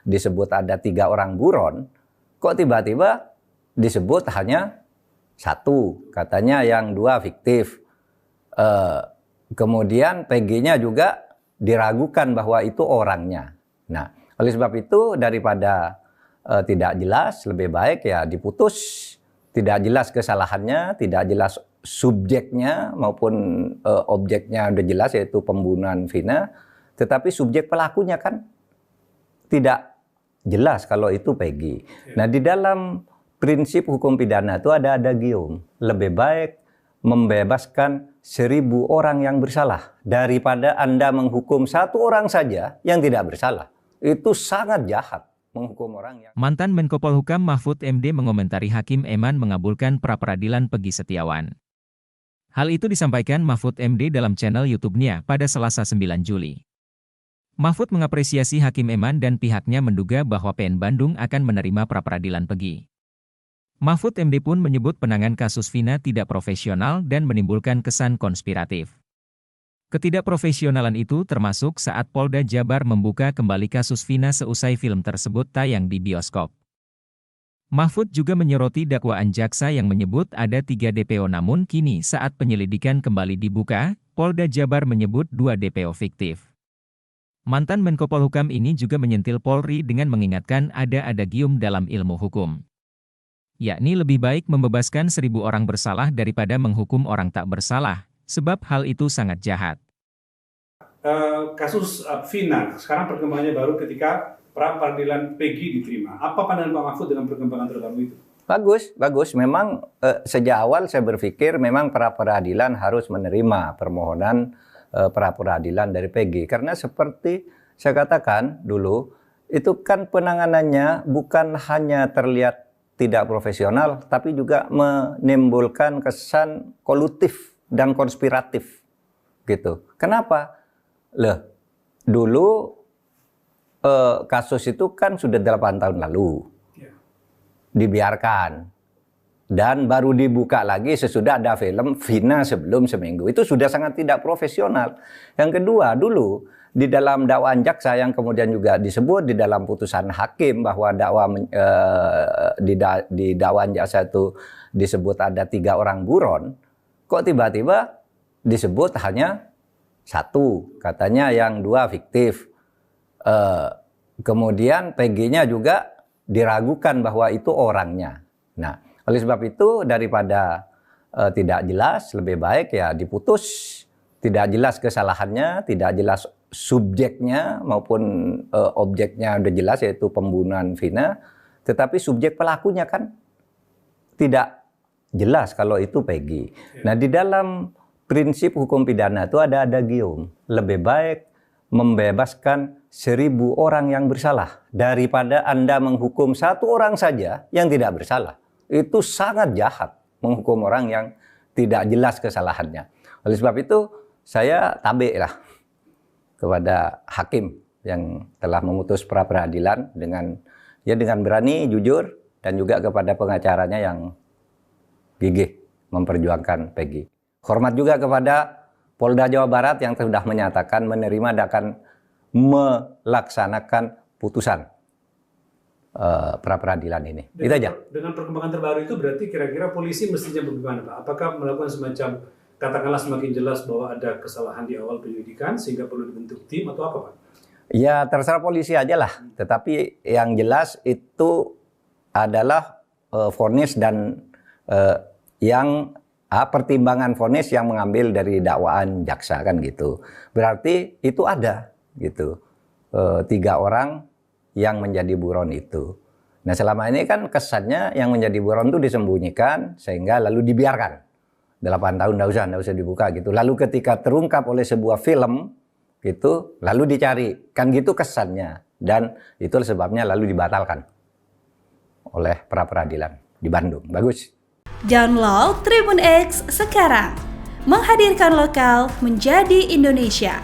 disebut ada 3 orang buron, kok tiba-tiba disebut hanya 1, katanya yang 2 fiktif. Kemudian PG-nya juga diragukan bahwa itu orangnya. Nah, oleh sebab itu daripada tidak jelas, lebih baik ya diputus. Tidak jelas kesalahannya, tidak jelas subjeknya maupun objeknya udah jelas, yaitu pembunuhan Vina. Tetapi subjek pelakunya kan tidak jelas kalau itu Peggy. Nah, di dalam prinsip hukum pidana itu ada adagium. Lebih baik membebaskan 1000 orang yang bersalah daripada Anda menghukum 1 orang saja yang tidak bersalah. Itu sangat jahat menghukum orang yang... Mantan Menko Polhukam Mahfud MD mengomentari Hakim Eman mengabulkan pra-peradilan Peggy Setiawan. Hal itu disampaikan Mahfud MD dalam channel YouTube-nya pada Selasa 9 Juli. Mahfud mengapresiasi Hakim Eman dan pihaknya menduga bahwa PN Bandung akan menerima pra-peradilan Peggy. Mahfud MD pun menyebut penanganan kasus Vina tidak profesional dan menimbulkan kesan konspiratif. Ketidakprofesionalan itu termasuk saat Polda Jabar membuka kembali kasus Vina seusai film tersebut tayang di bioskop. Mahfud juga menyoroti dakwaan jaksa yang menyebut ada 3 DPO, namun kini saat penyelidikan kembali dibuka, Polda Jabar menyebut 2 DPO fiktif. Mantan Menko Polhukam ini juga menyentil Polri dengan mengingatkan ada adagium dalam ilmu hukum. Yakni lebih baik membebaskan 1000 orang bersalah daripada menghukum orang tak bersalah, sebab hal itu sangat jahat. Kasus Vina, sekarang perkembangannya baru ketika pra-peradilan Peggy diterima. Apa pandangan Pak Mahfud dengan perkembangan terbaru itu? Bagus. Memang sejak awal saya berpikir memang pra-peradilan harus menerima permohonan pra-peradilan dari Peggy. Karena seperti saya katakan dulu, itu kan penanganannya bukan hanya terlihat tidak profesional, tapi juga menimbulkan kesan kolutif dan konspiratif. Gitu. Kenapa? Dulu kasus itu kan sudah 8 tahun lalu. Dibiarkan. Dan baru dibuka lagi sesudah ada film Vina sebelum seminggu. Itu sudah sangat tidak profesional. Yang kedua, dulu di dalam dakwaan jaksa yang kemudian juga disebut di dalam putusan hakim bahwa di dakwaan jaksa itu disebut ada 3 orang buron, kok tiba-tiba disebut hanya 1, katanya yang 2 fiktif. Kemudian PG-nya juga diragukan bahwa itu orangnya. Nah, oleh sebab itu daripada tidak jelas, lebih baik ya diputus. Tidak jelas kesalahannya, tidak jelas subjeknya maupun objeknya udah jelas, yaitu pembunuhan Vina. Tetapi subjek pelakunya kan tidak jelas kalau itu Peggy. Nah, di dalam prinsip hukum pidana itu ada adagium. Lebih baik membebaskan 1000 orang yang bersalah daripada Anda menghukum 1 orang saja yang tidak bersalah. Itu sangat jahat menghukum orang yang tidak jelas kesalahannya. Oleh sebab itu saya tabik lah kepada hakim yang telah memutus pra-peradilan dengan berani, jujur, dan juga kepada pengacaranya yang gigih memperjuangkan Peggy. Hormat juga kepada Polda Jawa Barat yang sudah menyatakan menerima dan akan melaksanakan putusan pra-peradilan ini. Itu aja. Dengan perkembangan terbaru itu berarti kira-kira polisi mestinya bagaimana, Pak? Apakah melakukan semacam, katakanlah semakin jelas bahwa ada kesalahan di awal penyelidikan sehingga perlu dibentuk tim atau apa, Pak? Ya terserah polisi aja lah. Tetapi yang jelas itu adalah vonis dan pertimbangan vonis yang mengambil dari dakwaan jaksa kan gitu. Berarti itu ada gitu. 3 orang yang menjadi buron itu. Nah, selama ini kan kesannya yang menjadi buron itu disembunyikan sehingga lalu dibiarkan. 8 tahun enggak usah dibuka gitu. Lalu ketika terungkap oleh sebuah film gitu, lalu dicari. Kan gitu kesannya. Dan itu sebabnya lalu dibatalkan oleh pra-peradilan di Bandung. Bagus. Download Tribun X sekarang. Menghadirkan lokal menjadi Indonesia.